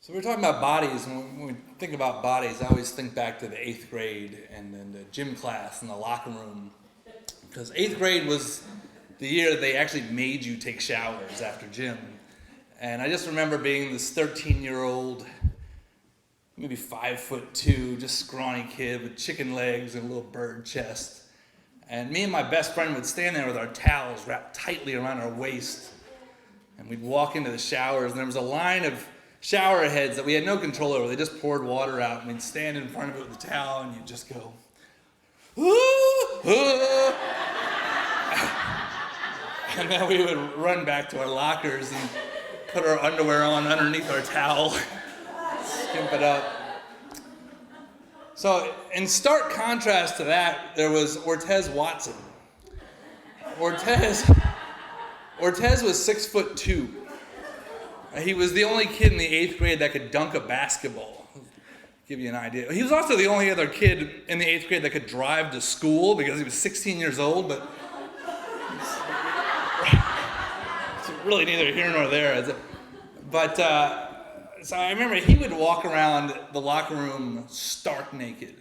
So we're talking about bodies, and when we think about bodies, I always think back to the 8th grade and then the gym class and the locker room. Because 8th grade was the year that they actually made you take showers after gym. And I just remember being this 13-year-old, maybe 5'2", just scrawny kid with chicken legs and a little bird chest. And me and my best friend would stand there with our towels wrapped tightly around our waist. And we'd walk into the showers, and there was a line of shower heads that we had no control over. They just poured water out, and we'd stand in front of it with the towel, and you'd just go, ooh, ooh. And then we would run back to our lockers and put our underwear on underneath our towel, skimp it up. So in stark contrast to that, there was Ortez Watson. Ortez was 6'2". He was the only kid in the 8th grade that could dunk a basketball. Give you an idea. He was also the only other kid in the 8th grade that could drive to school because he was 16 years old, but it's really neither here nor there. But so I remember he would walk around the locker room stark naked,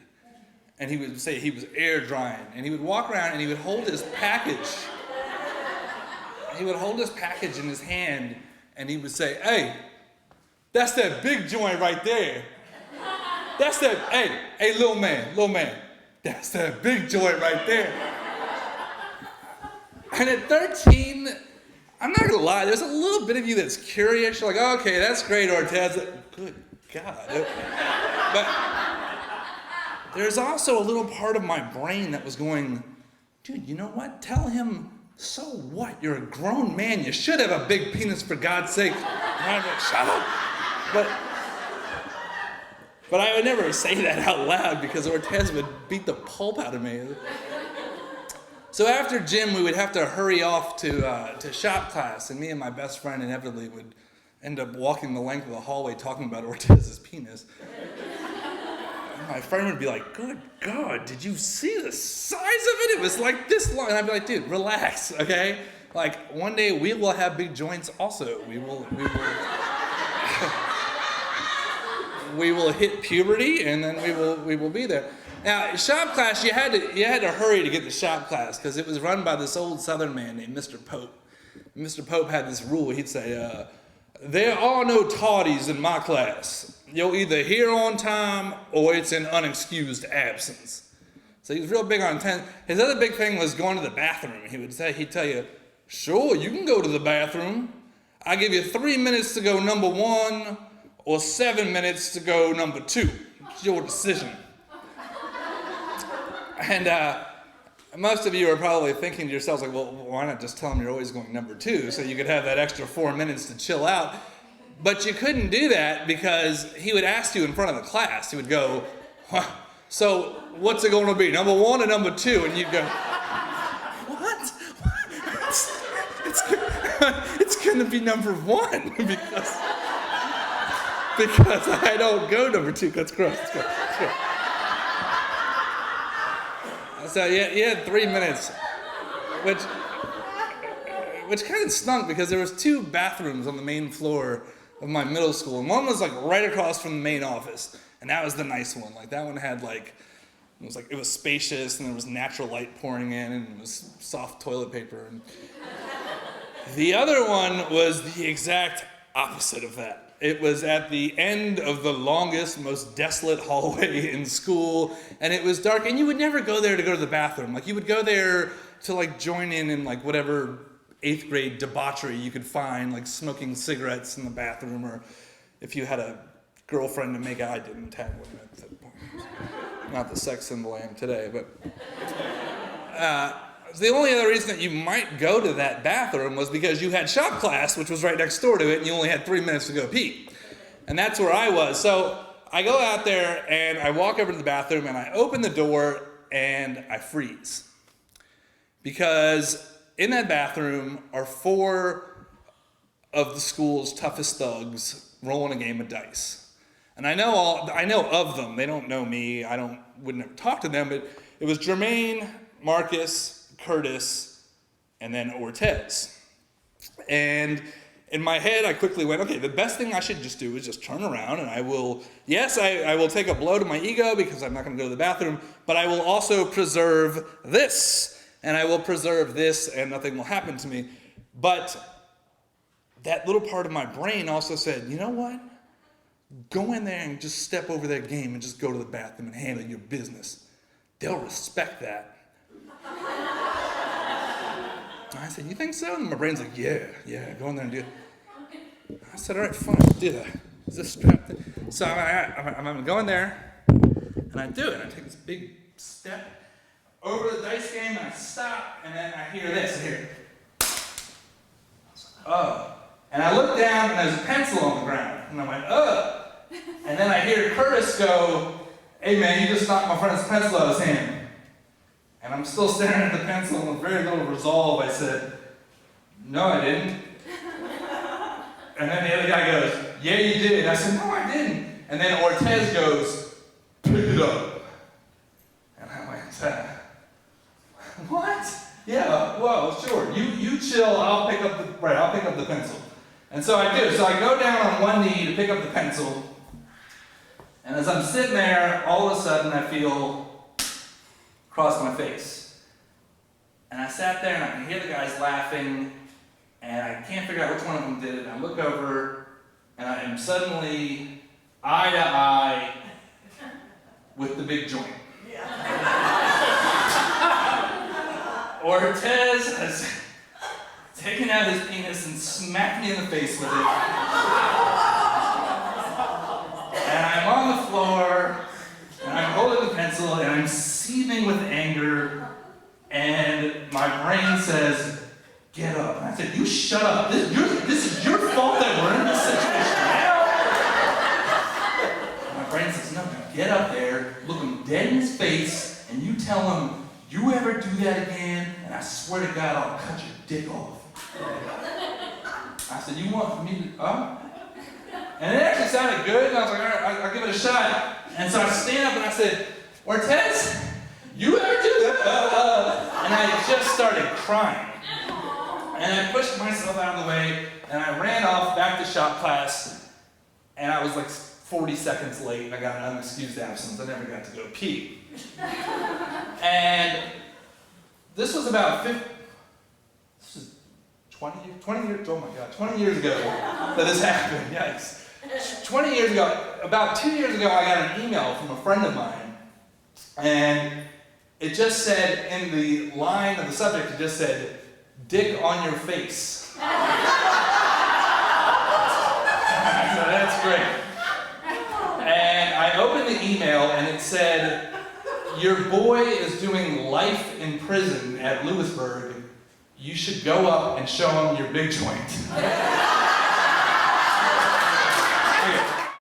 and he would say he was air drying, and he would walk around and he would hold his package. He would hold his package in his hand, and he would say, "Hey, that's that big joint right there. That's that, hey, little man, that's that big joint right there." And at 13, I'm not gonna lie, there's a little bit of you that's curious. You're like, oh, okay, that's great, Ortez. Good God. But there's also a little part of my brain that was going, dude, you know what? Tell him, so what? You're a grown man. You should have a big penis, for God's sake. And I'm like, shut up. But I would never say that out loud because Ortez would beat the pulp out of me. So after gym, we would have to hurry off to shop class, and me and my best friend inevitably would end up walking the length of the hallway talking about Ortez's penis. And my friend would be like, "Good God, did you see the size of it? It was like this long." And I'd be like, "Dude, relax, okay? Like one day we will have big joints also. We will we will hit puberty, and then we will be there." Now, shop class, you had to hurry to get to shop class because it was run by this old Southern man named Mr. Pope. Mr. Pope had this rule. He'd say, "There are no tardies in my class. You're either here on time or it's an unexcused absence." So he was real big on attendance. His other big thing was going to the bathroom. He'd tell you, "Sure, you can go to the bathroom. I give you 3 minutes to go number 1 or 7 minutes to go number 2. It's your decision." And most of you are probably thinking to yourselves, like, well, why not just tell him you're always going number 2 so you could have that extra 4 minutes to chill out? But you couldn't do that because he would ask you in front of the class. He would go, "So what's it going to be, number 1 or number 2? And you'd go, "What? It's going to be number 1 because I don't go number 2. That's gross. That's gross. So you had 3 minutes, which kind of stunk because there was 2 bathrooms on the main floor of my middle school, and one was like right across from the main office, and that was the nice one. Like that one had it was spacious, and there was natural light pouring in, and it was soft toilet paper. And the other one was the exact opposite of that. It was at the end of the longest, most desolate hallway in school, and it was dark, and you would never go there to go to the bathroom. Like, you would go there to, like, join in like, whatever 8th grade debauchery you could find, like smoking cigarettes in the bathroom, or if you had a girlfriend to make out. I didn't have one at that point. Not the sex symbol I am today, but... the only other reason that you might go to that bathroom was because you had shop class, which was right next door to it, and you only had 3 minutes to go pee. And that's where I was. So I go out there, and I walk over to the bathroom, and I open the door, and I freeze. Because in that bathroom are 4 of the school's toughest thugs rolling a game of dice. And I know of them. They don't know me. Wouldn't ever talk to them, but it was Jermaine, Marcus, Curtis, and then Ortez. And in my head, I quickly went, okay, the best thing I should just do is just turn around and I will take a blow to my ego because I'm not going to go to the bathroom, but I will also preserve this, and I will preserve this, and nothing will happen to me. But that little part of my brain also said, you know what? Go in there and just step over that game and just go to the bathroom and handle your business. They'll respect that. I said, you think so? And my brain's like, yeah, go in there and do it. I said, all right, fine, I'll do that. Is this strapped in? So I'm going to go in there, and I do it. I take this big step over the dice game, and I stop, and then I hear this. I hear, oh. And I look down, and there's a pencil on the ground. And I went, ugh. And then I hear Curtis go, hey man, you just knocked my friend's pencil out of his hand. And I'm still staring at the pencil, and with very little resolve, I said, no, I didn't. And then the other guy goes, yeah, you did. I said, no, I didn't. And then Ortez goes, pick it up. And I went, what? Yeah, well, sure. You chill, I'll pick up the pencil. And so I do. So I go down on one knee to pick up the pencil. And as I'm sitting there, all of a sudden I feel across my face. And I sat there and I can hear the guys laughing, and I can't figure out which one of them did it. And I look over, and I am suddenly eye to eye with the big joint. Ortez has taken out his penis and smacked me in the face with it. And I'm on the floor, and I'm holding the pencil, and I'm seething with anger, and my brain says, get up. And I said, you shut up. This is your fault that we're in this situation now. And my brain says, no, get up there, look him dead in his face, and you tell him, you ever do that again, and I swear to God, I'll cut your dick off. I said, you want me to, And it actually sounded good, and I was like, all right, I'll give it a shot. And so I stand up and I said, Ortez, you ever do that? And I just started crying. And I pushed myself out of the way, and I ran off back to shop class, and I was like 40 seconds late, and I got an unexcused absence. I never got to go pee. And this was about 20 years, oh my God, 20 years ago that this happened, yikes. 20 years ago, about 2 years ago, I got an email from a friend of mine, and it just said, in the line of the subject, it just said, dick on your face. So that's great. And I opened the email, and it said, your boy is doing life in prison at Lewisburg. You should go up and show him your big joint.